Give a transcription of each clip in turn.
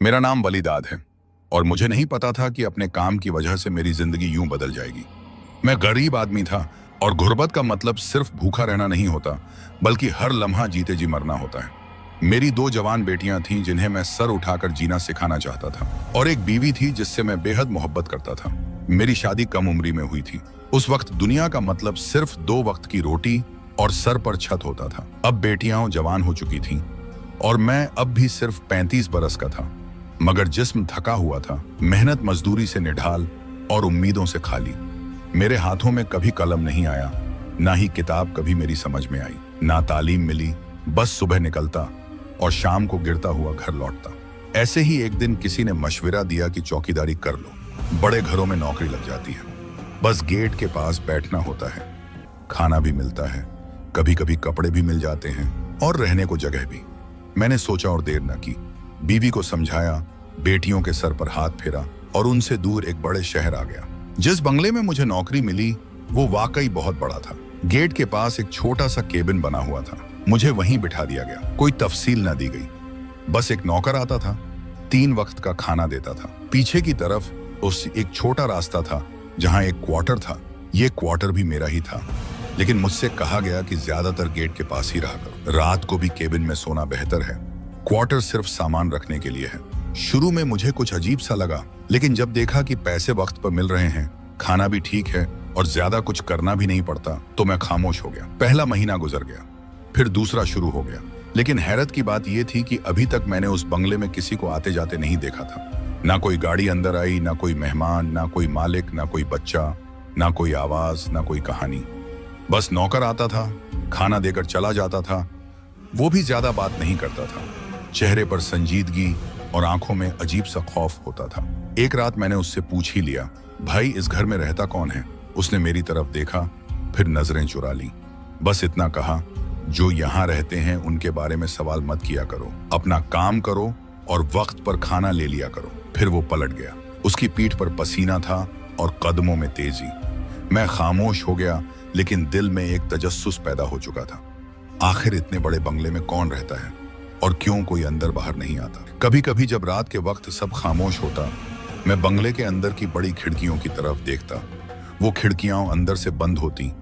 मेरा नाम वलीदाद है और मुझे नहीं पता था कि अपने काम की वजह से मेरी जिंदगी यूं बदल जाएगी। मैं गरीब आदमी था और गुर्बत का मतलब सिर्फ भूखा रहना नहीं होता, बल्कि हर लम्हा जीते जी मरना होता है। मेरी 2 जवान बेटियां थीं जिन्हें मैं सर उठाकर जीना सिखाना चाहता था, और एक बीवी थी जिससे मैं बेहद मोहब्बत करता था। मेरी शादी कम उम्री में हुई थी। उस वक्त दुनिया का मतलब सिर्फ 2 वक्त की रोटी और सर पर छत होता था। अब बेटियां जवान हो चुकी थीं और मैं अब भी सिर्फ 35 बरस का था, मगर जिस्म थका हुआ था, मेहनत मजदूरी से निढाल और उम्मीदों से खाली। मेरे हाथों में कभी कलम नहीं आया, ना ही किताब कभी मेरी समझ में आई, ना तालीम मिली। बस सुबह निकलता और शाम को गिरता हुआ घर लौटता। ऐसे ही एक दिन किसी ने मशवरा दिया कि चौकीदारी कर लो, बड़े घरों में नौकरी लग जाती है। बस गेट के पास बैठना होता है, खाना भी मिलता है, कभी कभी कपड़े भी मिल जाते हैं और रहने को जगह भी। मैंने सोचा और देर न की, बीवी को समझाया, बेटियों के सर पर हाथ फेरा और उनसे दूर एक बड़े शहर आ गया। जिस बंगले में मुझे नौकरी मिली वो वाकई बहुत बड़ा था। गेट के पास एक छोटा सा केबिन बना हुआ था। मुझे वहीं बिठा दिया गया। कोई तफसील न दी गई, बस एक नौकर आता था, 3 वक्त का खाना देता था। पीछे की तरफ उस एक छोटा रास्ता था जहां एक क्वार्टर था। ये क्वार्टर भी मेरा ही था, लेकिन मुझसे कहा गया कि ज्यादातर गेट के पास ही रहा करो। रात को भी केबिन में सोना बेहतर है, क्वार्टर सिर्फ सामान रखने के लिए है। शुरू में मुझे कुछ अजीब सा लगा, लेकिन जब देखा कि पैसे वक्त पर मिल रहे हैं, खाना भी ठीक है और ज्यादा कुछ करना भी नहीं पड़ता, तो मैं खामोश हो गया। पहला महीना गुजर गया, फिर दूसरा शुरू हो गया। लेकिन हैरत की बात यह थी कि अभी तक मैंने उस बंगले में किसी को आते जाते नहीं देखा था। ना कोई गाड़ी अंदर आई, ना कोई मेहमान, ना कोई मालिक, ना कोई बच्चा, ना कोई आवाज, ना कोई कहानी। बस नौकर आता था, खाना देकर चला जाता था। वो भी ज्यादा बात नहीं करता था। चेहरे पर संजीदगी और आंखों में अजीब सा खौफ होता था। एक रात मैंने उससे पूछ ही लिया, भाई इस घर में रहता कौन है? उसने मेरी तरफ देखा, फिर नजरें चुरा ली। बस इतना कहा, जो यहाँ रहते हैं उनके बारे में सवाल मत किया करो, अपना काम करो और वक्त पर खाना ले लिया करो। फिर वो पलट गया। उसकी पीठ पर पसीना था और कदमों में तेजी। मैं खामोश हो गया, लेकिन दिल में एक तजस्सुस पैदा हो चुका था। आखिर इतने बड़े बंगले में कौन रहता है और क्यों कोई अंदर बाहर नहीं आता? कभी कभी जब रात के वक्त सब खामोश होता, मैं बंगले के अंदर की बड़ी खिड़कियों की तरफ देखता। वो खिड़कियां अंदर से बंद होती,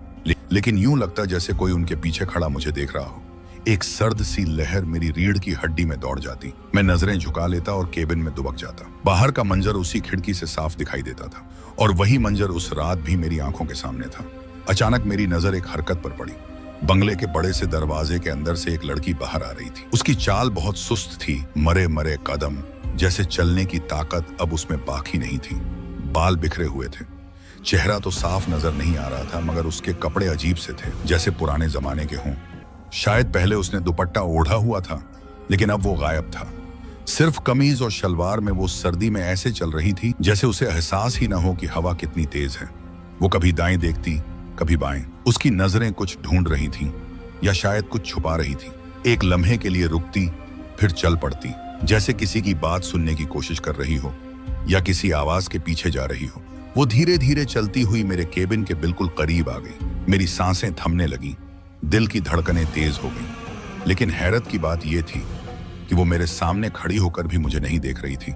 लेकिन यूं लगता जैसे कोई उनके पीछे खड़ा मुझे देख रहा हो। एक सर्द सी लहर मेरी रीढ़ की हड्डी में दौड़ जाती। मैं नजरें झुका लेता और केबिन में दुबक जाता। बाहर का मंजर उसी खिड़की से साफ दिखाई देता था, और वही मंजर उस रात भी मेरी आंखों के सामने था। अचानक मेरी नजर एक हरकत पर पड़ी। बंगले के बड़े से दरवाजे के अंदर से एक लड़की बाहर आ रही थी। उसकी चाल बहुत सुस्त थी, मरे मरे कदम, जैसे चलने की ताकत अब उसमें बाकी नहीं थी। बाल बिखरे हुए थे, चेहरा तो साफ नजर नहीं आ रहा था, मगर उसके कपड़े अजीब से थे, जैसे पुराने जमाने के हों। शायद पहले उसने दुपट्टा ओढ़ा हुआ था, लेकिन अब वो गायब था। सिर्फ कमीज और शलवार में वो सर्दी में ऐसे चल रही थी जैसे उसे एहसास ही ना हो कि हवा कितनी तेज है। वो कभी दाएं देखती, कभी बाएं। उसकी नजरें कुछ ढूंढ रही थीं, या शायद कुछ छुपा रही थीं। एक लम्हे के लिए रुकती, फिर चल पड़ती, जैसे किसी की बात सुनने की कोशिश कर रही हो या किसी आवाज के पीछे जा रही हो। वो धीरे धीरे चलती हुई मेरे केबिन के बिल्कुल करीब आ गई। मेरी सांसें थमने लगी, दिल की धड़कनें तेज हो गईं। लेकिन हैरत की बात यह थी कि वो मेरे सामने खड़ी होकर भी मुझे नहीं देख रही थी।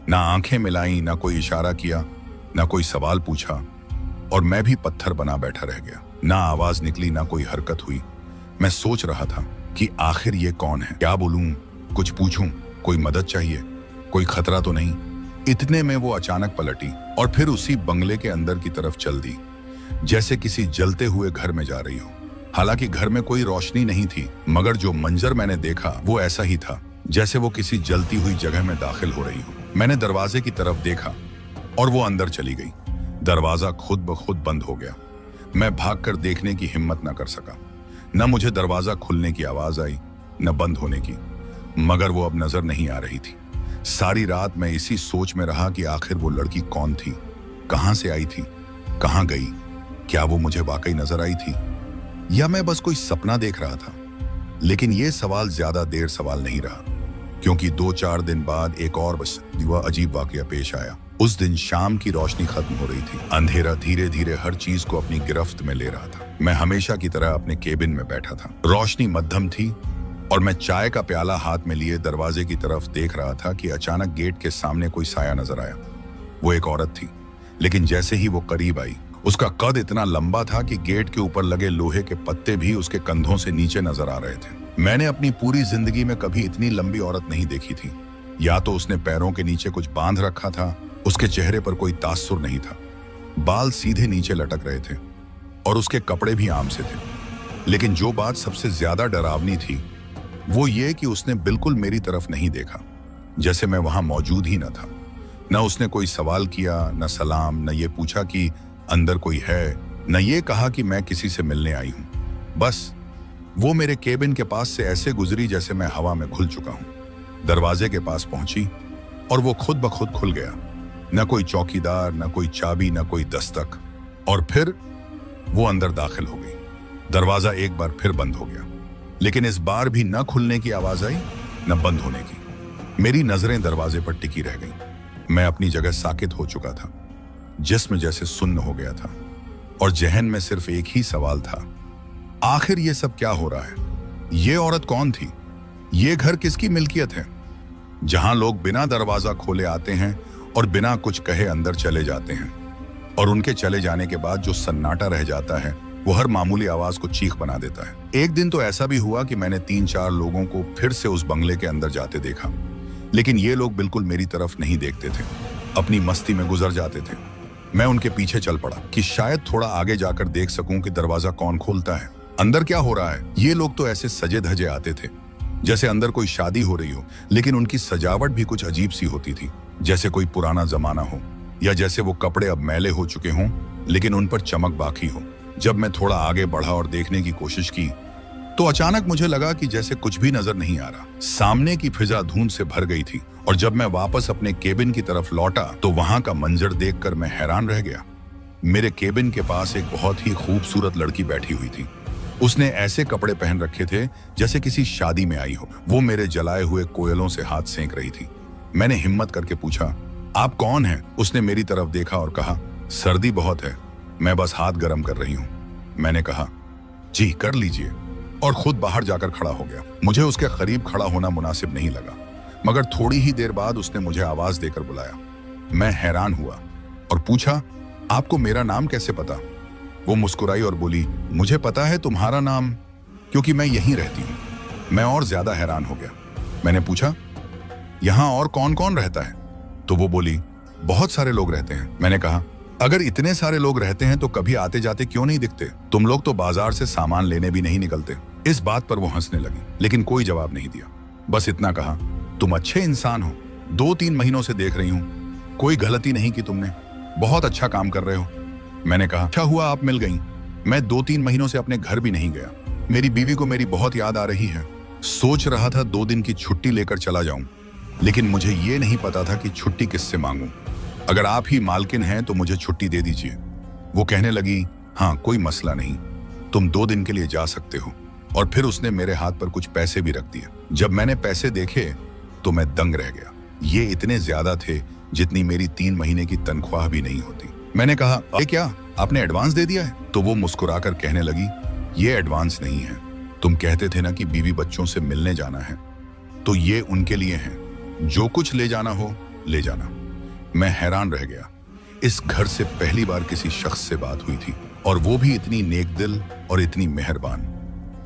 ना आंखें मिलाई, ना कोई इशारा किया, ना कोई सवाल पूछा, और मैं भी पत्थर बना बैठा रह गया। ना आवाज निकली, ना कोई हरकत हुई। मैं सोच रहा था कि आखिर ये कौन है? क्या बोलूं, कुछ पूछूं, कोई मदद चाहिए, कोई खतरा तो नहीं? इतने में वो अचानक पलटी और फिर उसी बंगले के अंदर की तरफ चल दी, जैसे किसी जलते हुए घर में जा रही हो। हालांकि घर में कोई रोशनी नहीं थी, मगर जो मंजर मैंने देखा वो ऐसा ही था जैसे वो किसी जलती हुई जगह में दाखिल हो रही हो। मैंने दरवाजे की तरफ देखा और वो अंदर चली गई। दरवाजा खुद ब खुद बंद हो गया। मैं भागकर देखने की हिम्मत न कर सका। न मुझे दरवाजा खुलने की आवाज आई, न बंद होने की, मगर वो अब नजर नहीं आ रही थी। सारी रात मैं इसी सोच में रहा कि आखिर वो लड़की कौन थी, कहां से आई थी, कहां गई? क्या वो मुझे वाकई नजर आई थी, या मैं बस कोई सपना देख रहा था? लेकिन ये सवाल ज्यादा देर सवाल नहीं रहा, क्योंकि 2-4 दिन बाद एक और बस वह अजीब वाकया पेश आया। उस दिन शाम की रोशनी खत्म हो रही थी। अंधेरा धीरे धीरे हर चीज को अपनी गिरफ्त में ले रहा था। मैं हमेशा की तरह अपने केबिन में बैठा था। रोशनी मध्यम थी, और मैं चाय का प्याला हाथ में लिए दरवाजे की तरफ देख रहा था कि अचानक गेट के सामने कोई साया नजर आया। वो एक औरत थी, लेकिन जैसे ही वो करीब आई, उसका कद इतना लंबा था कि गेट के ऊपर लगे लोहे के पत्ते भी उसके कंधों से नीचे नजर आ रहे थे। मैंने अपनी पूरी जिंदगी में कभी इतनी लंबी औरत नहीं देखी थी। या तो उसने पैरों के नीचे कुछ बांध रखा था, उसके चेहरे पर कोई तासुर नहीं था, बाल सीधे नीचे लटक रहे थे और उसके कपड़े भी आम से थे। लेकिन जो बात सबसे ज्यादा डरावनी थी वो ये कि उसने बिल्कुल मेरी तरफ नहीं देखा, जैसे मैं वहां मौजूद ही न था। न उसने कोई सवाल किया, न सलाम, न ये पूछा कि अंदर कोई है, न ये कहा कि मैं किसी से मिलने आई हूं। बस वो मेरे केबिन के पास से ऐसे गुजरी जैसे मैं हवा में घुल चुका हूं। दरवाजे के पास पहुंची और वो खुद ब खुद खुल गया। न कोई चौकीदार, न कोई चाबी, न कोई दस्तक। और फिर वो अंदर दाखिल हो गई। दरवाजा एक बार फिर बंद हो गया, लेकिन इस बार भी न खुलने की आवाज आई न बंद होने की। मेरी नजरें दरवाजे पर टिकी रह गईं। मैं अपनी जगह साकित हो चुका था, जिस्म जैसे सुन्न हो गया था और जहन में सिर्फ एक ही सवाल था, आखिर ये सब क्या हो रहा है? ये औरत कौन थी? ये घर किसकी मिल्कियत है, जहां लोग बिना दरवाजा खोले आते हैं और बिना कुछ कहे अंदर चले जाते हैं, और उनके चले जाने के बाद जो सन्नाटा रह जाता है वो हर मामूली आवाज को चीख बना देता है। एक दिन तो ऐसा भी हुआ कि मैंने 3-4 लोगों को फिर से उस बंगले के अंदर जाते देखा, लेकिन ये लोग बिल्कुल मेरी तरफ नहीं देखते थे, अपनी मस्ती में गुजर जाते थे। मैं उनके पीछे चल पड़ा कि शायद थोड़ा आगे जाकर देख सकूं कि दरवाजा कौन खोलता है, अंदर क्या हो रहा है। ये लोग तो ऐसे सजे धजे आते थे जैसे अंदर कोई शादी हो रही हो, लेकिन उनकी सजावट भी कुछ अजीब सी होती थी, जैसे कोई पुराना जमाना हो, या जैसे वो कपड़े अब मैले हो चुके हों लेकिन उन पर चमक बाकी हो। जब मैं थोड़ा आगे बढ़ा और देखने की कोशिश की तो अचानक मुझे लगा कि जैसे कुछ भी नजर नहीं आ रहा। सामने की फिजा धुंध से भर गई थी और जब मैं वापस अपने केबिन की तरफ लौटा तो वहां का मंजर देखकर मैं हैरान रह गया। मेरे केबिन के पास एक बहुत ही खूबसूरत लड़की बैठी हुई थी। उसने ऐसे कपड़े पहन रखे थे जैसे किसी शादी में आई हो। वो मेरे जलाए हुए कोयलों से हाथ सेंक रही थी। मैंने हिम्मत करके पूछा, आप कौन हैं? उसने मेरी तरफ देखा और कहा, सर्दी बहुत है, मैं बस हाथ गर्म कर रही हूं। मैंने कहा, जी कर लीजिए, और खुद बाहर जाकर खड़ा हो गया। मुझे उसके करीब खड़ा होना मुनासिब नहीं लगा, मगर थोड़ी ही देर बाद उसने मुझे आवाज देकर बुलाया। मैं हैरान हुआ और पूछा, आपको मेरा नाम कैसे पता? वो मुस्कुराई और बोली, मुझे पता है तुम्हारा नाम, क्योंकि मैं यहीं रहती हूं। मैं और ज्यादा हैरान हो गया। मैंने पूछा, यहां और कौन कौन रहता है? तो वो बोली, बहुत सारे लोग रहते हैं। मैंने कहा, अगर इतने सारे लोग रहते हैं तो कभी आते जाते क्यों नहीं दिखते? तुम लोग तो बाजार से सामान लेने भी नहीं निकलते। इस बात पर वो हंसने लगी, लेकिन कोई जवाब नहीं दिया। बस इतना कहा, तुम अच्छे इंसान हो, 2-3 महीनों से देख रही हूं, कोई गलती नहीं की तुमने, बहुत अच्छा काम कर रहे हो। मैंने कहा, अच्छा हुआ आप मिल गई। मैं 2-3 महीनों से अपने घर भी नहीं गया। मेरी बीवी को मेरी बहुत याद आ रही है। सोच रहा था 2 दिन की छुट्टी लेकर चला जाऊं, लेकिन मुझे ये नहीं पता था कि छुट्टी किससे मांगूं। अगर आप ही मालकिन हैं तो मुझे छुट्टी दे दीजिए। वो कहने लगी, हाँ कोई मसला नहीं, तुम 2 दिन के लिए जा सकते हो। और फिर उसने मेरे हाथ पर कुछ पैसे भी रख दिए। जब मैंने पैसे देखे तो मैं दंग रह गया। ये इतने ज्यादा थे जितनी मेरी 3 महीने की तनख्वाह भी नहीं होती। मैंने कहा, अरे क्या आपने एडवांस दे दिया है? तो वो मुस्कुराकर कहने लगी, ये एडवांस नहीं है, तुम कहते थे ना कि बीवी बच्चों से मिलने जाना है, तो ये उनके लिए है, जो कुछ ले जाना हो ले जाना। मैं हैरान रह गया। इस घर से पहली बार किसी शख्स से बात हुई थी, और वो भी इतनी नेक दिल और इतनी मेहरबान।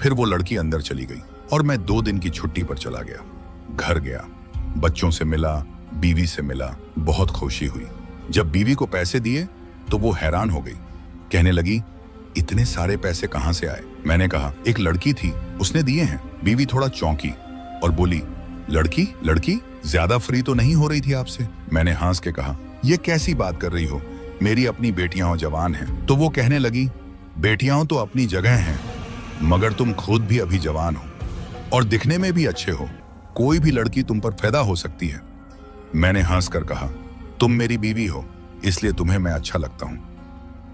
फिर वो लड़की अंदर चली गई और मैं 2 दिन की छुट्टी पर चला गया। घर गया, बच्चों से मिला, बीवी से मिला, बहुत खुशी हुई। जब बीवी को पैसे दिए तो वो हैरान हो गई, कहने लगी, इतने सारे पैसे कहां से आए? मैंने कहा, एक लड़की थी, उसने दिए हैं। बीवी थोड़ा चौंकी और बोली, लड़की? लड़की ज्यादा फ्री तो नहीं हो रही थी आपसे? मैंने हंस के कहा, ये कैसी बात कर रही हो, मेरी अपनी बेटियां हो, जवान हैं। तो वो कहने लगी, बेटियां तो अपनी जगह हैं, मगर तुम खुद भी अभी जवान हो और दिखने में भी अच्छे हो, कोई भी लड़की तुम पर पैदा हो सकती है। मैंने हंसकर कहा, तुम मेरी बीवी हो, इसलिए तुम्हें मैं अच्छा लगता हूं।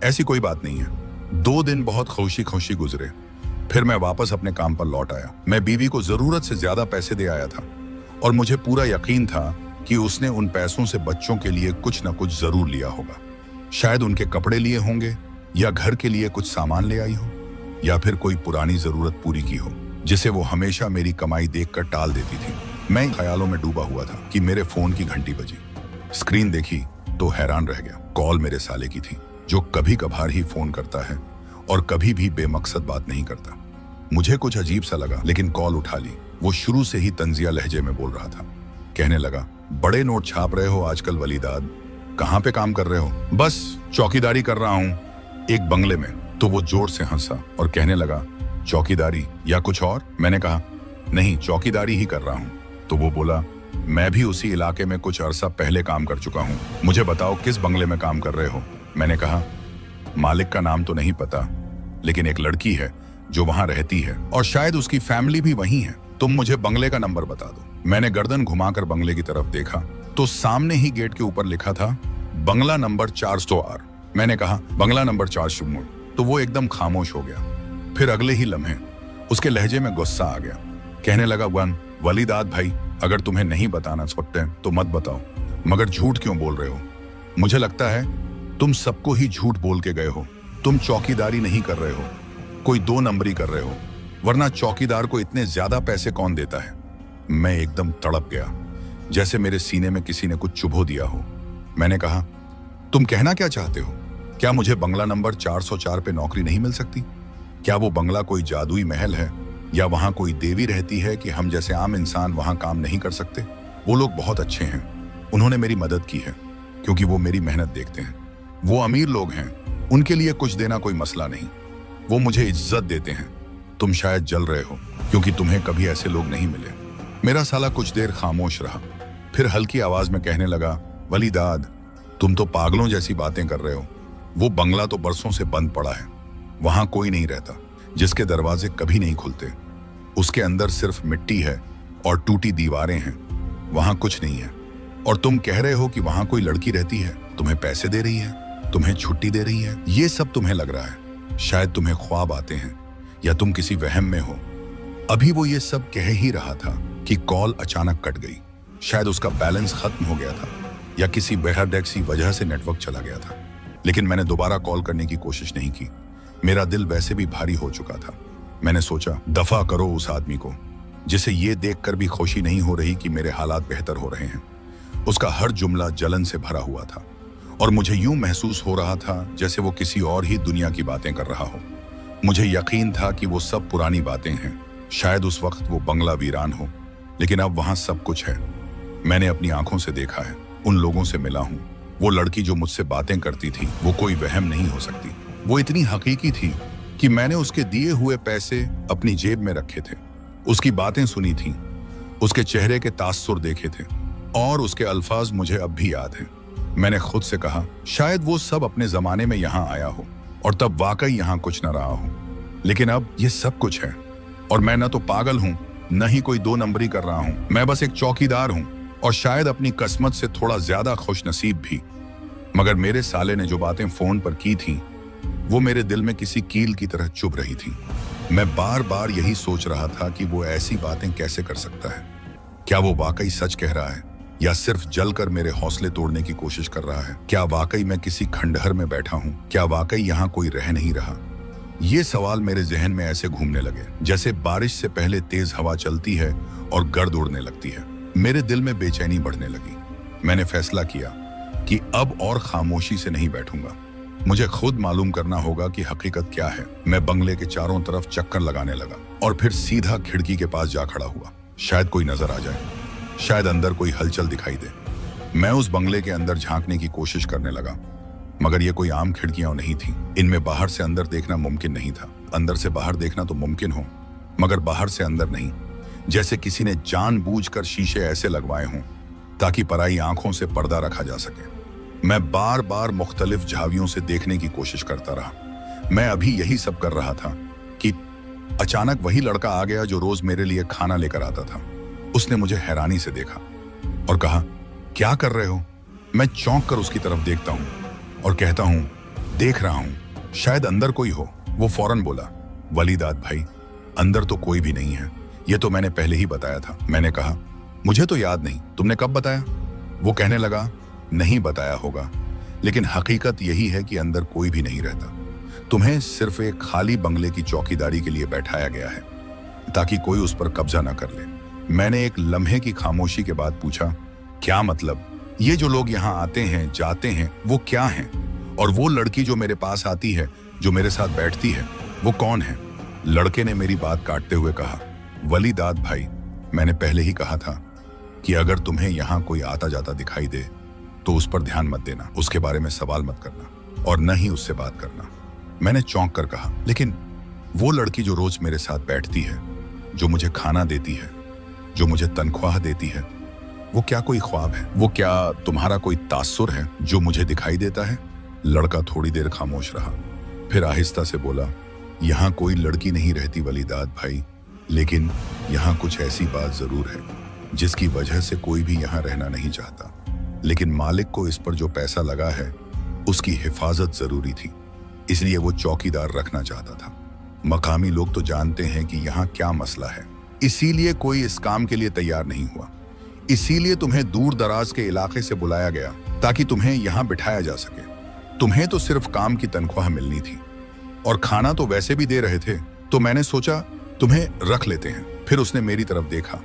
ऐसी कोई बात नहीं है। 2 दिन बहुत खुशी खुशी गुजरे। फिर मैं वापस अपने काम पर लौट आया। मैं बीवी को जरूरत से ज्यादा पैसे दे आया था और मुझे पूरा यकीन था कि उसने उन पैसों से बच्चों के लिए कुछ न कुछ जरूर लिया होगा। शायद उनके कपड़े लिए होंगे, या घर के लिए कुछ सामान ले आई हो, या फिर कोई पुरानी जरूरत पूरी की हो। जिसे वो हमेशा मेरी कमाई देखकर टाल देती थी। मैं इन ख्यालों में डूबा हुआ था कि मेरे फोन की घंटी बजी। स्क्रीन देखी तो हैरान रह गया। कॉल मेरे साले की थी, जो कभी कभार ही फोन करता है और कभी भी बेमकसद बात नहीं करता। मुझे कुछ अजीब सा लगा, लेकिन कॉल उठा ली। वो शुरू से ही तंजिया लहजे में बोल रहा था। कहने लगा, बड़े नोट छाप रहे हो आजकल वलीदाद, कहाँ पे काम कर रहे हो? बस चौकीदारी कर रहा हूँ एक बंगले में। तो वो जोर से हंसा और कहने लगा, चौकीदारी या कुछ और? मैंने कहा, नहीं, चौकीदारी ही कर रहा हूँ। तो वो बोला, मैं भी उसी इलाके में कुछ अरसा पहले काम कर चुका हूँ, मुझे बताओ किस बंगले में काम कर रहे हो? मैंने कहा, मालिक का नाम तो नहीं पता, लेकिन एक लड़की है जो वहां रहती है और शायद उसकी फैमिली भी वहीं है। तुम मुझे बंगले का नंबर बता दो। मैंने गर्दन घुमाकर बंगले की तरफ देखा तो सामने ही गेट के ऊपर लिखा था, बंगला नंबर 400R। मैंने कहा, बंगला नंबर 400। तो वो एकदम खामोश हो गया। फिर अगले ही लम्हे उसके लहजे में गुस्सा आ गया। कहने लगा, वलीदाद भाई, अगर तुम्हें नहीं बताना सकते तो मत बताओ, मगर झूठ क्यों बोल रहे हो? मुझे लगता है तुम सबको ही झूठ बोल के गए हो। तुम चौकीदारी नहीं कर रहे हो, कोई 2 नंबरी कर रहे हो, वरना चौकीदार को इतने ज्यादा पैसे कौन देता है? मैं एकदम तड़प गया, जैसे मेरे सीने में किसी ने कुछ चुभो दिया हो। मैंने कहा, तुम कहना क्या चाहते हो? क्या मुझे बंगला नंबर 404 पे नौकरी नहीं मिल सकती? क्या वो बंगला कोई जादुई महल है या वहां कोई देवी रहती है कि हम जैसे आम इंसान वहां काम नहीं कर सकते? वो लोग बहुत अच्छे हैं, उन्होंने मेरी मदद की है क्योंकि वो मेरी मेहनत देखते हैं। वो अमीर लोग हैं, उनके लिए कुछ देना कोई मसला नहीं, वो मुझे इज्जत देते हैं। तुम शायद जल रहे हो क्योंकि तुम्हें कभी ऐसे लोग नहीं मिले। मेरा साला कुछ देर खामोश रहा, फिर हल्की आवाज में कहने लगा, वलीदाद, तुम तो पागलों जैसी बातें कर रहे हो। वो बंगला तो बरसों से बंद पड़ा है, वहां कोई नहीं रहता, जिसके दरवाजे कभी नहीं खुलते। उसके अंदर सिर्फ मिट्टी है और टूटी दीवारें हैं, वहां कुछ नहीं है। और तुम कह रहे हो कि वहां कोई लड़की रहती है, तुम्हें पैसे दे रही है, तुम्हें छुट्टी दे रही है। ये सब तुम्हें लग रहा है, शायद तुम्हें ख्वाब आते हैं या तुम किसी वहम में हो। अभी वो ये सब कह ही रहा था कि कॉल अचानक कट गई। शायद उसका बैलेंस खत्म हो गया था या किसी बेहद वजह से नेटवर्क चला गया था। लेकिन मैंने दोबारा कॉल करने की कोशिश नहीं की। मेरा दिल वैसे भी भारी हो चुका था। मैंने सोचा, दफा करो उस आदमी को जिसे ये देखकर भी खुशी नहीं हो रही कि मेरे हालात बेहतर हो रहे हैं। उसका हर जुमला जलन से भरा हुआ था और मुझे यूं महसूस हो रहा था जैसे वो किसी और ही दुनिया की बातें कर रहा हो। मुझे यकीन था कि वो सब पुरानी बातें हैं। शायद उस वक्त वो बंगला वीरान हो, लेकिन अब वहां सब कुछ है। मैंने अपनी आंखों से देखा है, उन लोगों से मिला हूं। वो लड़की जो मुझसे बातें करती थी, वो कोई वहम नहीं हो सकती। वो इतनी हकीकी थी कि मैंने उसके दिए हुए पैसे अपनी जेब में रखे थे, उसकी बातें सुनी थी, उसके चेहरे के तासुर देखे थे और उसके अल्फाज मुझे अब भी याद हैं। मैंने खुद से कहा, शायद वो सब अपने जमाने में यहाँ आया हो और तब वाकई यहाँ कुछ न रहा हो, लेकिन अब ये सब कुछ है। और मैं न तो पागल हूं, न ही कोई 2 नंबरी कर रहा हूं। मैं बस एक चौकीदार हूं और शायद अपनी किस्मत से थोड़ा ज्यादा खुशनसीब भी। मगर मेरे साले ने जो बातें फोन पर की थी, वो मेरे दिल में किसी कील की तरह चुभ रही थी। मैं बार बार यही सोच रहा था कि वो ऐसी बातें कैसे कर सकता है। क्या वो वाकई सच कह रहा है या सिर्फ जलकर मेरे हौसले तोड़ने की कोशिश कर रहा है? क्या वाकई मैं किसी खंडहर में बैठा हूं? क्या वाकई यहाँ कोई रह नहीं रहा? ये सवाल मेरे जहन में ऐसे घूमने लगे जैसे बारिश से पहले तेज हवा चलती है और गर्द उड़ने लगती है। मेरे दिल में बेचैनी बढ़ने लगी। मैंने फैसला किया कि अब और खामोशी से नहीं बैठूंगा। मुझे खुद मालूम करना होगा कि हकीकत क्या है। मैं बंगले के चारों तरफ चक्कर लगाने लगा और फिर सीधा खिड़की के पास जा खड़ा हुआ। शायद कोई नजर आ जाए, शायद अंदर कोई हलचल दिखाई दे। मैं उस बंगले के अंदर झांकने की कोशिश करने लगा, मगर ये कोई आम खिड़कियां नहीं थी। इनमें बाहर से अंदर देखना मुमकिन नहीं था। अंदर से बाहर देखना तो मुमकिन हो, मगर बाहर से अंदर नहीं। जैसे किसी ने जानबूझकर शीशे ऐसे लगवाए हों ताकि पराई आंखों से पर्दा रखा जा सके। मैं बार बार मुख्तलिफ झावियों से देखने की कोशिश करता रहा। मैं अभी यही सब कर रहा था कि अचानक वही लड़का आ गया जो रोज मेरे लिए खाना लेकर आता था। उसने मुझे हैरानी से देखा और कहा, क्या कर रहे हो? मैं चौंक कर उसकी तरफ देखता हूं और कहता हूं, देख रहा हूं, शायद अंदर कोई हो। वो फौरन बोला, वलीदाद भाई, अंदर तो कोई भी नहीं है, ये तो मैंने पहले ही बताया था। मैंने कहा, मुझे तो याद नहीं, तुमने कब बताया? वो कहने लगा, नहीं बताया होगा, लेकिन हकीकत यही है कि अंदर कोई भी नहीं रहता। तुम्हें सिर्फ एक खाली बंगले की चौकीदारी के लिए बैठाया गया है। ताकि कोई उस पर कब्जा ना कर ले। मैंने एक लम्हे की खामोशी के बाद पूछा, क्या मतलब? ये जो लोग यहाँ आते हैं जाते हैं वो क्या हैं? और वो लड़की जो मेरे पास आती है, जो मेरे साथ बैठती है, वो कौन है? लड़के ने मेरी बात काटते हुए कहा, वलीदाद भाई, मैंने पहले ही कहा था कि अगर तुम्हें यहाँ कोई आता जाता दिखाई दे तो उस पर ध्यान मत देना, उसके बारे में सवाल मत करना और न ही उससे बात करना। मैंने चौंक कर कहा, लेकिन वो लड़की जो रोज मेरे साथ बैठती है, जो मुझे खाना देती है, जो मुझे तनख्वाह देती है, वो क्या कोई ख्वाब है? वो क्या तुम्हारा कोई तासुर है जो मुझे दिखाई देता है? लड़का थोड़ी देर खामोश रहा, फिर आहिस्ता से बोला, यहाँ कोई लड़की नहीं रहती वलीदाद भाई, लेकिन यहाँ कुछ ऐसी बात जरूर है जिसकी वजह से कोई भी यहाँ रहना नहीं चाहता। लेकिन मालिक को इस पर जो पैसा लगा है उसकी हिफाजत जरूरी थी, इसलिए वो चौकीदार रखना चाहता था। मकामी लोग तो जानते हैं कि यहाँ क्या मसला है, इसीलिए कोई इस काम के लिए तैयार नहीं हुआ। इसीलिए तुम्हें दूर दराज के इलाके से बुलाया गया ताकि तुम्हें यहाँ बिठाया जा सके। तुम्हें तो सिर्फ काम की तनख्वाह मिलनी थी और खाना तो वैसे भी दे रहे थे, तो मैंने सोचा तुम्हें रख लेते हैं। फिर उसने मेरी तरफ देखा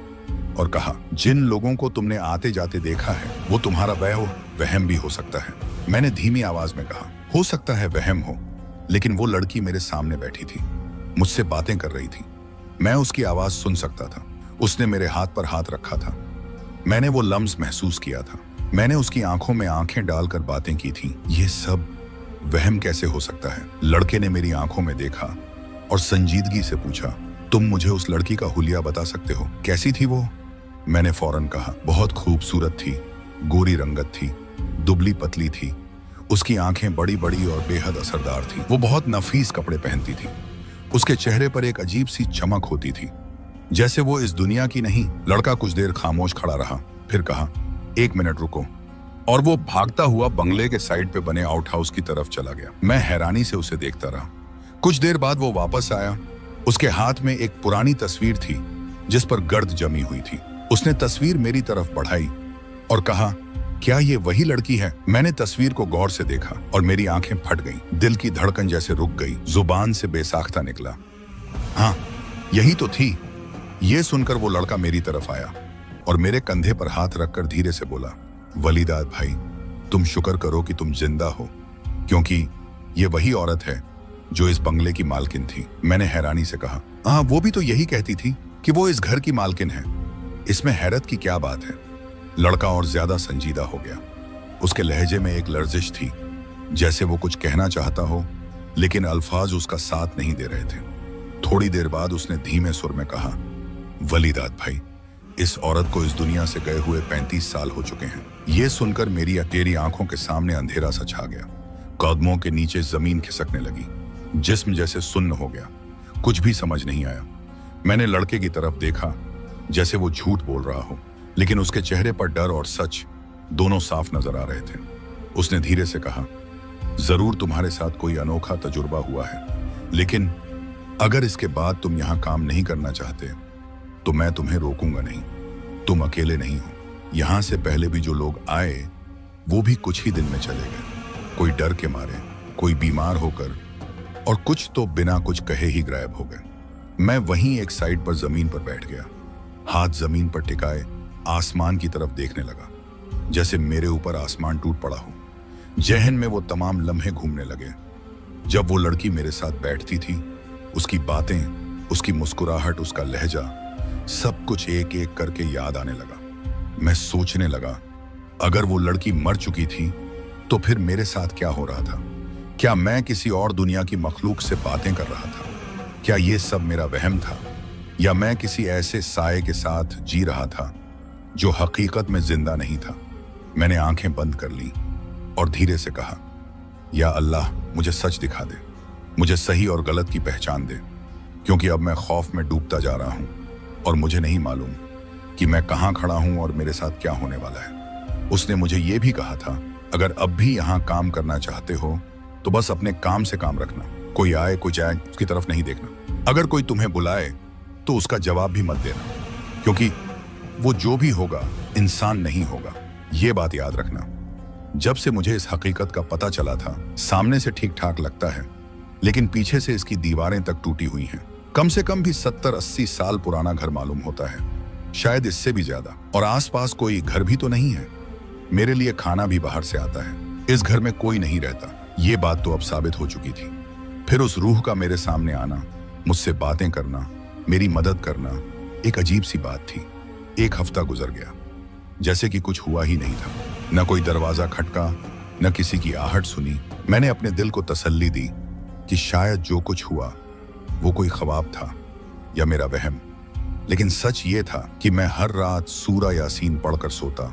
और कहा, जिन लोगों को तुमने आते जाते देखा है वो तुम्हारा वहम भी हो सकता है। मैंने धीमी आवाज में कहा, हो सकता है वहम हो, लेकिन वो लड़की मेरे सामने बैठी थी, मुझसे बातें कर रही थी, मैं उसकी आवाज सुन सकता था। उसने मेरे हाथ पर हाथ रखा था, मैंने वो लम्स महसूस किया था, मैंने उसकी आंखों में आंखें डालकर बातें की थी। ये सब वहम कैसे हो सकता है? लड़के ने मेरी आंखों में देखा और संजीदगी से पूछा, तुम मुझे उस लड़की का हुलिया बता सकते हो? कैसी थी वो? मैंने फौरन कहा, बहुत खूबसूरत थी, गोरी रंगत थी, दुबली पतली थी, उसकी आंखें बड़ी बड़ी और बेहद असरदार थी। वो बहुत नफीस कपड़े पहनती थी, उसके चेहरे पर एक अजीब सी चमक होती थी, जैसे वो इस दुनिया की नहीं। लड़का कुछ देर खामोश खड़ा रहा, फिर कहा, एक मिनट रुको, और वो भागता हुआ बंगले के साइड पे बने आउट हाउस की तरफ चला गया। मैं हैरानी से उसे देखता रहा। कुछ देर बाद वो वापस आया, उसके हाथ में एक पुरानी तस्वीर थी जिस पर गर्द जमी हुई थी। उसने तस्वीर मेरी तरफ बढ़ाई और कहा, क्या ये वही लड़की है? मैंने तस्वीर को गौर से देखा और मेरी आंखें फट गईं, दिल की धड़कन जैसे रुक गई, जुबान से बेसाख्ता निकला, हाँ यही तो थी। ये सुनकर वो लड़का मेरी तरफ आया और मेरे कंधे पर हाथ रखकर धीरे से बोला, वलीदाद भाई, तुम शुक्र करो कि तुम जिंदा हो, क्योंकि ये वही औरत है जो इस बंगले की मालकिन थी। मैंने हैरानी से कहा, हाँ वो भी तो यही कहती थी कि वो इस घर की मालकिन है, इसमें हैरत की क्या बात है? लड़का और ज्यादा संजीदा हो गया, उसके लहजे में एक लर्जिश थी, जैसे वो कुछ कहना चाहता हो लेकिन अल्फाज उसका साथ नहीं दे रहे थे। थोड़ी देर बाद उसने धीमे सुर में कहा, वलीदाद भाई, इस औरत को इस दुनिया से गए हुए 35 साल हो चुके हैं। ये सुनकर मेरी तेरी आंखों के सामने अंधेरा सा छा गया, कदमों के नीचे जमीन खिसकने लगी, जिस्म जैसे सुन्न हो गया, कुछ भी समझ नहीं आया। मैंने लड़के की तरफ देखा जैसे वो झूठ बोल रहा हो, लेकिन उसके चेहरे पर डर और सच दोनों साफ नजर आ रहे थे। उसने धीरे से कहा, जरूर तुम्हारे साथ कोई अनोखा तजुर्बा हुआ है, लेकिन अगर इसके बाद तुम यहाँ काम नहीं करना चाहते तो मैं तुम्हें रोकूंगा नहीं। तुम अकेले नहीं हो, यहाँ से पहले भी जो लोग आए वो भी कुछ ही दिन में चले गए, कोई डर के मारे, कोई बीमार होकर, और कुछ तो बिना कुछ कहे ही गायब हो गए। मैं वहीं एक साइड पर जमीन पर बैठ गया, हाथ जमीन पर टिकाए आसमान की तरफ देखने लगा, जैसे मेरे ऊपर आसमान टूट पड़ा हो। जहन में वो तमाम लम्हे घूमने लगे जब वो लड़की मेरे साथ बैठती थी, उसकी बातें, उसकी मुस्कुराहट, उसका लहजा, सब कुछ एक एक करके याद आने लगा। मैं सोचने लगा, अगर वो लड़की मर चुकी थी तो फिर मेरे साथ क्या हो रहा था? क्या मैं किसी और दुनिया की मखलूक से बातें कर रहा था? क्या ये सब मेरा वहम था, या मैं किसी ऐसे साए के साथ जी रहा था जो हकीकत में जिंदा नहीं था? मैंने आंखें बंद कर ली और धीरे से कहा, या अल्लाह, मुझे सच दिखा दे, मुझे सही और गलत की पहचान दे, क्योंकि अब मैं खौफ में डूबता जा रहा हूं और मुझे नहीं मालूम कि मैं कहां खड़ा हूं और मेरे साथ क्या होने वाला है। उसने मुझे यह भी कहा था, अगर अब भी यहां काम करना चाहते हो तो बस अपने काम से काम रखना, कोई आए कोई जाए उसकी तरफ नहीं देखना, अगर कोई तुम्हें बुलाए तो उसका जवाब भी मत देना, क्योंकि वो जो भी होगा इंसान नहीं होगा। ये बात याद रखना। जब से मुझे इस हकीकत का पता चला था, सामने से ठीक ठाक लगता है लेकिन पीछे से इसकी दीवारें तक टूटी हुई हैं। कम से कम भी 70-80 साल पुराना घर मालूम होता है, शायद इससे भी ज्यादा। और आसपास कोई घर भी तो नहीं है। मेरे लिए खाना भी बाहर से आता है। इस घर में कोई नहीं रहता, ये बात तो अब साबित हो चुकी थी। फिर उस रूह का मेरे सामने आना, मुझसे बातें करना, मेरी मदद करना, एक अजीब सी बात थी। 1 हफ्ता गुजर गया जैसे कि कुछ हुआ ही नहीं था। न कोई दरवाजा खटका, न किसी की आहट सुनी। मैंने अपने दिल को तसल्ली दी कि शायद जो कुछ हुआ वो कोई ख्वाब था या मेरा वहम। लेकिन सच ये था कि मैं हर रात सूरा यासीन पढ़कर सोता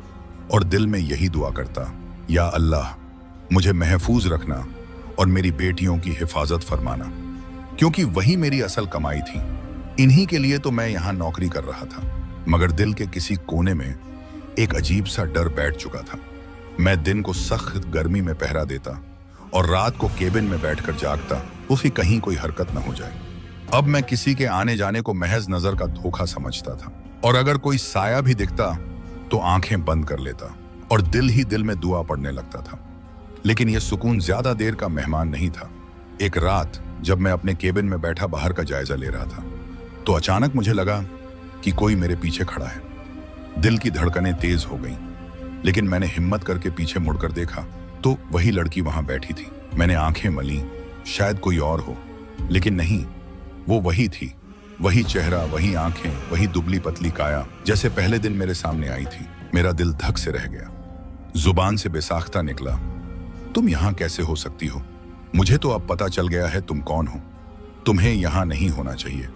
और दिल में यही दुआ करता, या अल्लाह मुझे महफूज रखना और मेरी बेटियों की हिफाजत फरमाना, क्योंकि वही मेरी असल कमाई थी। इन्हीं के लिए तो मैं यहाँ नौकरी कर रहा था। मगर दिल के किसी कोने में एक अजीब सा डर बैठ चुका था। मैं दिन को सख्त गर्मी में पहरा देता और रात को केबिन में बैठकर जागता, उसी कहीं कोई हरकत न हो जाए। अब मैं किसी के आने जाने को महज नजर का धोखा समझता था, और अगर कोई साया भी दिखता तो आंखें बंद कर लेता और दिल ही दिल में दुआ पड़ने लगता था। लेकिन यह सुकून ज्यादा देर का मेहमान नहीं था। एक रात जब मैं अपने केबिन में बैठा बाहर का जायजा ले रहा था, तो अचानक मुझे लगा कि कोई मेरे पीछे खड़ा है। दिल की धड़कनें तेज हो गईं, लेकिन मैंने हिम्मत करके पीछे मुड़कर देखा तो वही लड़की वहां बैठी थी। मैंने आंखें मली, शायद कोई और हो, लेकिन नहीं, वो वही थी। वही चेहरा, वही आंखें, वही दुबली पतली काया, जैसे पहले दिन मेरे सामने आई थी। मेरा दिल धक से रह गया। जुबान से बेसाख्ता निकला, तुम यहां कैसे हो सकती हो? मुझे तो अब पता चल गया है तुम कौन हो। तुम्हें यहां नहीं होना चाहिए।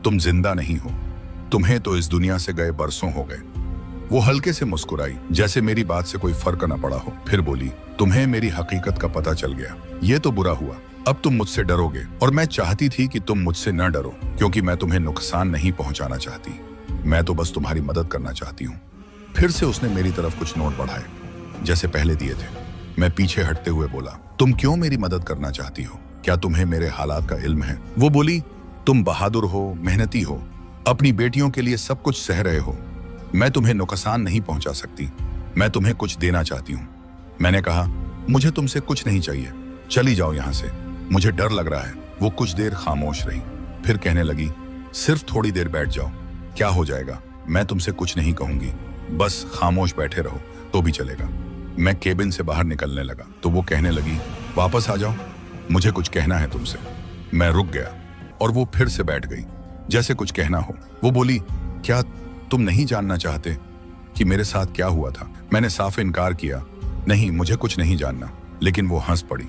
तुम जिंदा नहीं हो। तुम्हें तो इस दुनिया से गए बरसों हो गए। वो हल्के से मुस्कुराई, जैसे मेरी बात से कोई फर्क न पड़ा हो। फिर बोली, तुम्हें मेरी हकीकत का पता चल गया। ये तो बुरा हुआ। अब तुम मुझसे डरोगे, और मैं चाहती थी कि तुम मुझसे न डरो, क्योंकि मैं तुम्हें नुकसान नहीं पहुंचाना चाहती। मैं तो बस तुम्हारी मदद करना चाहती हूँ। फिर से उसने मेरी तरफ कुछ नोट बढ़ाए, जैसे पहले दिए थे। मैं पीछे हटते हुए बोला, तुम क्यों मेरी मदद करना चाहती हो? क्या तुम्हें मेरे हालात का इल्म है? वो बोली, तुम बहादुर हो, मेहनती हो, अपनी बेटियों के लिए सब कुछ सह रहे हो। मैं तुम्हें नुकसान नहीं पहुंचा सकती। मैं तुम्हें कुछ देना चाहती हूँ। मैंने कहा, मुझे तुमसे कुछ नहीं चाहिए, चली जाओ यहाँ से, मुझे डर लग रहा है। वो कुछ देर खामोश रही, फिर कहने लगी, सिर्फ थोड़ी देर बैठ जाओ, क्या हो जाएगा? मैं तुमसे कुछ नहीं कहूंगी, बस खामोश बैठे रहो तो भी चलेगा। मैं केबिन से बाहर निकलने लगा तो वो कहने लगी, वापस आ जाओ, मुझे कुछ कहना है तुमसे। मैं रुक गया और वो फिर से बैठ गई, जैसे कुछ कहना हो। वो बोली, क्या तुम नहीं जानना चाहते कि मेरे साथ क्या हुआ था? मैंने साफ इनकार किया, नहीं, मुझे कुछ नहीं जानना। लेकिन वो हंस पड़ी,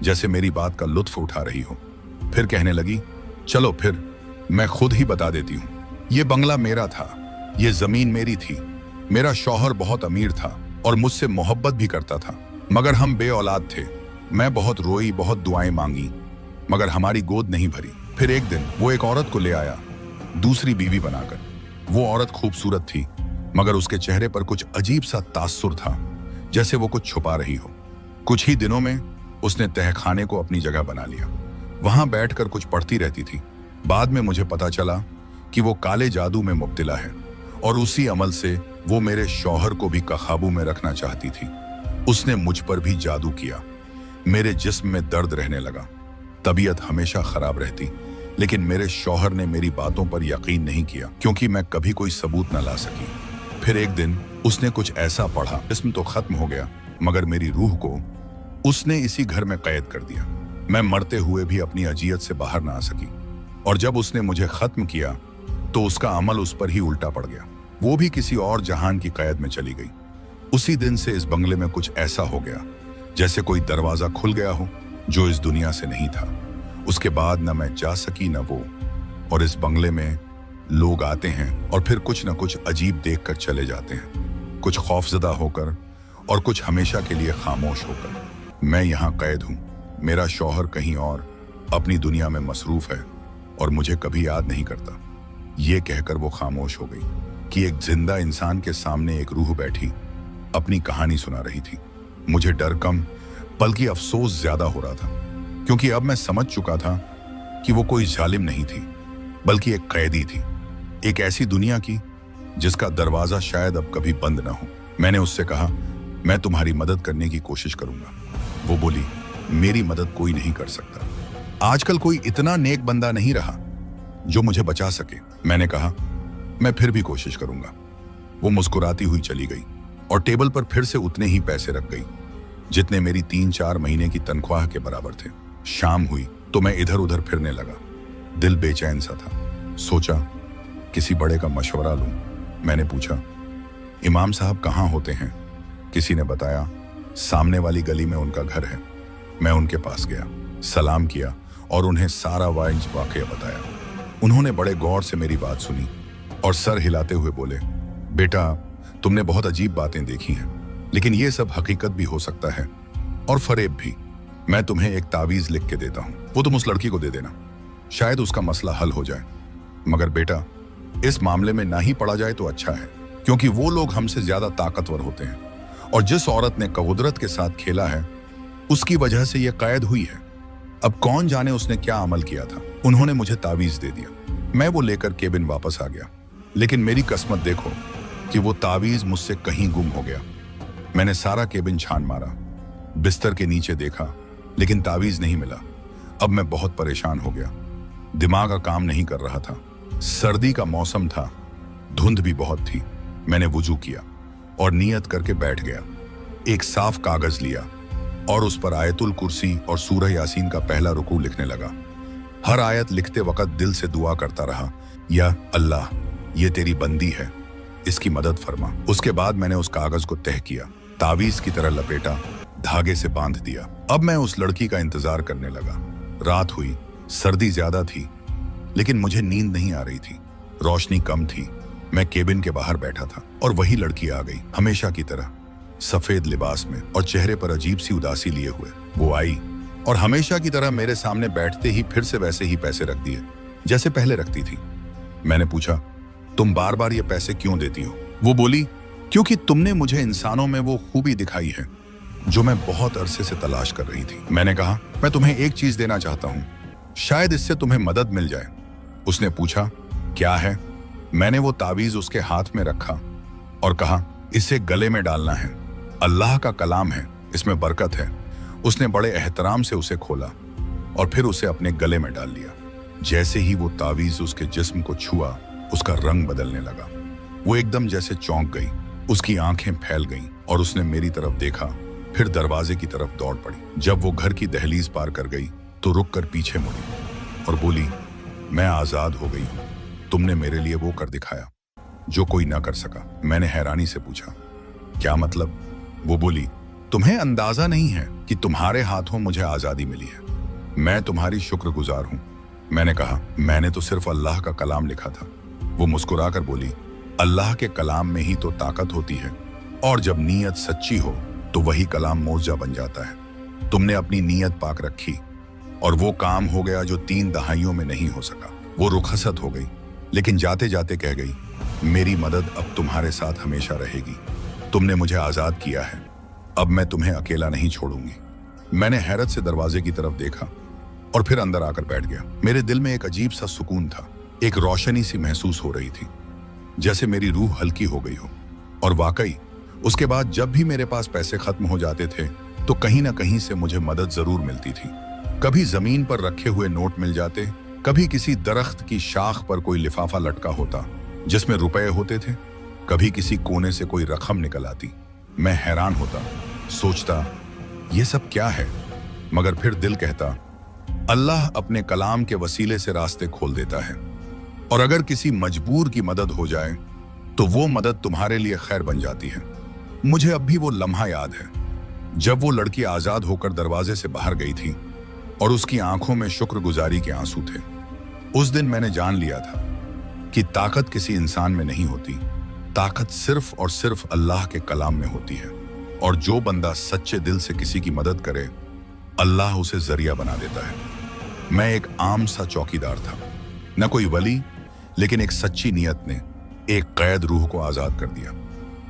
जैसे मेरी बात का लुत्फ उठा रही हो। फिर कहने लगी, चलो फिर मैं खुद ही बता देती हूँ। ये बंगला मेरा था, ये जमीन मेरी थी। मेरा शौहर बहुत अमीर था और मुझसे मोहब्बत भी करता था, मगर हम बे औलाद थे। मैं बहुत रोई, बहुत दुआएं मांगी, मगर हमारी गोद नहीं भरी। फिर एक दिन वो एक औरत को ले आया, दूसरी बीवी बनाकर। वो औरत खूबसूरत थी, मगर उसके चेहरे पर कुछ अजीब सा तासुर था, जैसे वो कुछ छुपा रही हो। कुछ ही दिनों में उसने तहखाने को अपनी जगह बना लिया। वहां बैठकर कुछ पढ़ती रहती थी। बाद में मुझे पता चला कि वो काले जादू में मुब्तिला है, और उसी अमल से वो मेरे शौहर को भी काबू में रखना चाहती थी। उसने मुझ पर भी जादू किया। मेरे जिस्म में दर्द रहने लगा, तबीयत हमेशा खराब रहती, लेकिन मेरे शौहर ने मेरी बातों पर यकीन नहीं किया, क्योंकि मैं कभी कोई सबूत न ला सकी। फिर एक दिन उसने कुछ ऐसा पढ़ा, जिस्म तो खत्म हो गया, मगर मेरी रूह को उसने इसी घर में कैद कर दिया। मैं मरते हुए भी अपनी अजियत से बाहर ना आ सकी, और जब उसने मुझे खत्म किया तो उसका अमल उस पर ही उल्टा पड़ गया। वो भी किसी और जहान की कैद में चली गई। उसी दिन से इस बंगले में कुछ ऐसा हो गया, जैसे कोई दरवाजा खुल गया हो जो इस दुनिया से नहीं था। उसके बाद न मैं जा सकी न वो, और इस बंगले में लोग आते हैं और फिर कुछ न कुछ अजीब देखकर चले जाते हैं, कुछ खौफजदा होकर और कुछ हमेशा के लिए खामोश होकर। मैं यहाँ कैद हूँ, मेरा शौहर कहीं और अपनी दुनिया में मसरूफ है और मुझे कभी याद नहीं करता। ये कहकर वो खामोश हो गई कि एक जिंदा इंसान के सामने एक रूह बैठी अपनी कहानी सुना रही थी। मुझे डर कम बल्कि अफसोस ज्यादा हो रहा था, क्योंकि अब मैं समझ चुका था कि वो कोई जालिम नहीं थी, बल्कि एक कैदी थी, एक ऐसी दुनिया की जिसका दरवाजा शायद अब कभी बंद ना हो। मैंने उससे कहा, मैं तुम्हारी मदद करने की कोशिश करूंगा। वो बोली, मेरी मदद कोई नहीं कर सकता। आजकल कोई इतना नेक बंदा नहीं रहा। जो मुझे बचा सके। मैंने कहा, मैं फिर भी कोशिश करूंगा। वो मुस्कुराती हुई चली गई और टेबल पर फिर से उतने ही पैसे रख गई जितने मेरी 3-4 महीने की तनख्वाह के बराबर थे। शाम हुई तो मैं इधर उधर फिरने लगा। दिल बेचैन सा था। सोचा किसी बड़े का मशवरा लूं। मैंने पूछा, इमाम साहब कहाँ होते हैं? किसी ने बताया, सामने वाली गली में उनका घर है। मैं उनके पास गया, सलाम किया और उन्हें सारा वाकया बताया। उन्होंने बड़े गौर से मेरी बात सुनी और सर हिलाते हुए बोले, बेटा, तुमने बहुत अजीब बातें देखी हैं, लेकिन ये सब हकीकत भी हो सकता है और फरेब भी। मैं तुम्हें एक तावीज लिख के देता हूं, वो तुम उस लड़की को दे देना, शायद उसका मसला हल हो जाए। मगर बेटा, इस मामले में ना ही पड़ा जाए तो अच्छा है, क्योंकि वो लोग हमसे ज्यादा ताकतवर होते हैं और जिस औरत ने कुदरत के साथ खेला है उसकी वजह से यह कैद हुई है। अब कौन जाने उसने क्या अमल किया था। उन्होंने मुझे तावीज दे दिया। मैं वो लेकर केबिन वापस आ गया, लेकिन मेरी किस्मत देखो कि वो तावीज मुझसे कहीं गुम हो गया। मैंने सारा केबिन छान मारा, बिस्तर के नीचे देखा, लेकिन तावीज नहीं मिला। अब मैं बहुत परेशान हो गया। दिमाग का काम नहीं कर रहा था। सर्दी का मौसम था, धुंध भी बहुत थी। मैंने वुजू किया और नियत करके बैठ गया। एक साफ कागज लिया और उस पर आयतुल कुर्सी और सूरह यासीन का पहला रुकू लिखने लगा। हर आयत लिखते वक्त दिल से दुआ करता रहा, या अल्लाह, ये तेरी बंदी है, इसकी मदद फरमा। उसके बाद मैंने उस कागज को तह किया, तावीज की तरह लपेटा, धागे से बांध दिया। अब मैं उस लड़की का इंतजार करने लगा। रात हुई, सर्दी ज्यादा थी, लेकिन मुझे नींद नहीं आ रही थी। रोशनी कम थी। मैं केबिन के बाहर बैठा था और वही लड़की आ गई, हमेशा की तरह, सफेद लिबास में और चेहरे पर अजीब सी उदासी लिए हुए। वो आई और हमेशा की तरह मेरे सामने बैठते ही फिर से वैसे ही पैसे रख दिए जैसे पहले रखती थी। मैंने पूछा, तुम बार बार ये पैसे क्यों देती हो? वो बोली, क्योंकि तुमने मुझे इंसानों में वो खूबी दिखाई है जो मैं बहुत अरसे से तलाश कर रही थी। मैंने कहा, मैं तुम्हें एक चीज देना चाहता हूँ, शायद इससे तुम्हें मदद मिल जाए। उसने पूछा, क्या है? मैंने वो तावीज उसके हाथ में रखा और कहा, इसे गले में डालना है, अल्लाह का कलाम है, इसमें बरकत है। उसने बड़े एहतराम से उसे खोला और फिर उसे अपने गले में डाल लिया। जैसे ही वो तावीज उसके जिस्म को छुआ, उसका रंग बदलने लगा। वो एकदम जैसे चौंक गई, उसकी आंखें फैल गईं और उसने मेरी तरफ देखा, फिर दरवाजे की तरफ दौड़ पड़ी। जब वो घर की दहलीज पार कर गई तो रुककर पीछे मुड़ी और बोली, मैं आजाद हो गई हूं, तुमने मेरे लिए वो कर दिखाया जो कोई ना कर सका। मैंने हैरानी से पूछा, क्या मतलब? वो बोली, तुम्हें अंदाजा नहीं है कि तुम्हारे हाथों मुझे आजादी मिली है। मैं तुम्हारी शुक्रगुजार हूं। मैंने कहा, मैंने तो सिर्फ अल्लाह का कलाम लिखा था। वो मुस्कुराकर बोली, अल्लाह के कलाम में ही तो ताकत होती है, और जब नीयत सच्ची हो तो वही कलाम मौजा बन जाता है। तुमने अपनी नीयत पाक रखी और वो काम हो गया जो 3 दहाइयों में नहीं हो सका। वो रुखसत हो गई, लेकिन जाते जाते कह गई, मेरी मदद अब तुम्हारे साथ हमेशा रहेगी। तुमने मुझे आजाद किया है, अब मैं तुम्हें अकेला नहीं छोड़ूंगी। मैंने हैरत से दरवाजे की तरफ देखा और फिर अंदर आकर बैठ गया। मेरे दिल में एक अजीब सा सुकून था, एक रोशनी सी महसूस हो रही थी, जैसे मेरी रूह हल्की हो गई हो। और वाकई उसके बाद जब भी मेरे पास पैसे खत्म हो जाते थे तो कहीं ना कहीं से मुझे मदद जरूर मिलती थी। कभी जमीन पर रखे हुए नोट मिल जाते, कभी किसी दरख्त की शाख पर कोई लिफाफा लटका होता जिसमें रुपए होते थे, कभी किसी कोने से कोई रकम निकल आती। मैं हैरान होता, सोचता ये सब क्या है, मगर फिर दिल कहता, अल्लाह अपने कलाम के वसीले से रास्ते खोल देता है, और अगर किसी मजबूर की मदद हो जाए तो वो मदद तुम्हारे लिए खैर बन जाती है। मुझे अब भी वो लम्हा याद है जब वो लड़की आजाद होकर दरवाजे से बाहर गई थी और उसकी आंखों में शुक्रगुजारी के आंसू थे। उस दिन मैंने जान लिया था कि ताकत किसी इंसान में नहीं होती, ताकत सिर्फ और सिर्फ अल्लाह के कलाम में होती है, और जो बंदा सच्चे दिल से किसी की मदद करे, अल्लाह उसे जरिया बना देता है। मैं एक आम सा चौकीदार था, न कोई वली, लेकिन एक सच्ची नियत ने एक कैद रूह को आजाद कर दिया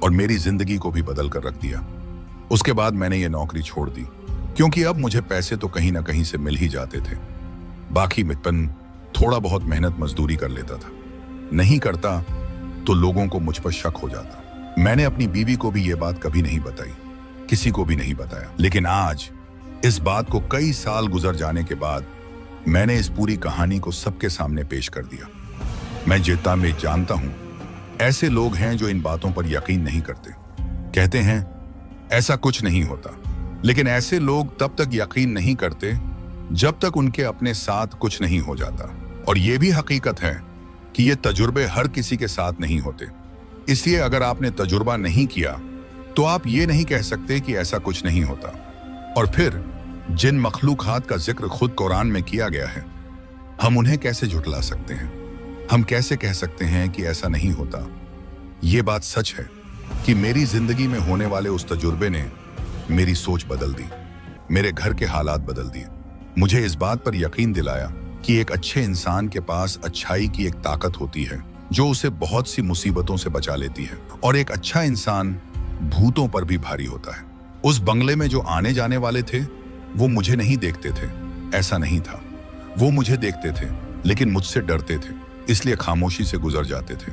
और मेरी जिंदगी को भी बदल कर रख दिया। उसके बाद मैंने ये नौकरी छोड़ दी, क्योंकि अब मुझे पैसे तो कहीं ना कहीं से मिल ही जाते थे। बाकी मितपन थोड़ा बहुत मेहनत मजदूरी कर लेता था, नहीं करता तो लोगों को मुझ पर शक हो जाता। मैंने अपनी बीवी को भी ये बात कभी नहीं बताई, किसी को भी नहीं बताया। लेकिन आज इस बात को कई साल गुजर जाने के बाद मैंने इस पूरी कहानी को सबके सामने पेश कर दिया। मैं जितना मैं जानता हूं, ऐसे लोग हैं जो इन बातों पर यकीन नहीं करते, कहते हैं ऐसा कुछ नहीं होता। लेकिन ऐसे लोग तब तक यकीन नहीं करते जब तक उनके अपने साथ कुछ नहीं हो जाता। और यह भी हकीकत है कि ये तजुर्बे हर किसी के साथ नहीं होते। इसलिए अगर आपने तजुर्बा नहीं किया तो आप ये नहीं कह सकते कि ऐसा कुछ नहीं होता। और फिर जिन मखलूकात का जिक्र खुद कुरान में किया गया है, हम उन्हें कैसे झुठला सकते हैं? हम कैसे कह सकते हैं कि ऐसा नहीं होता? ये बात सच है कि मेरी जिंदगी में होने वाले उस तजुर्बे ने मेरी सोच बदल दी, मेरे घर के हालात बदल दिए। मुझे इस बात पर यकीन दिलाया कि एक अच्छे इंसान के पास अच्छाई की एक ताकत होती है जो उसे बहुत सी मुसीबतों से बचा लेती है। और एक अच्छा इंसान भूतों पर भी भारी होता है। उस बंगले में जो आने जाने वाले थे वो मुझे नहीं देखते थे, ऐसा नहीं था। वो मुझे देखते थे लेकिन मुझसे डरते थे, इसलिए खामोशी से गुजर जाते थे,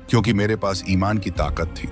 क्योंकि मेरे पास ईमान की ताकत थी।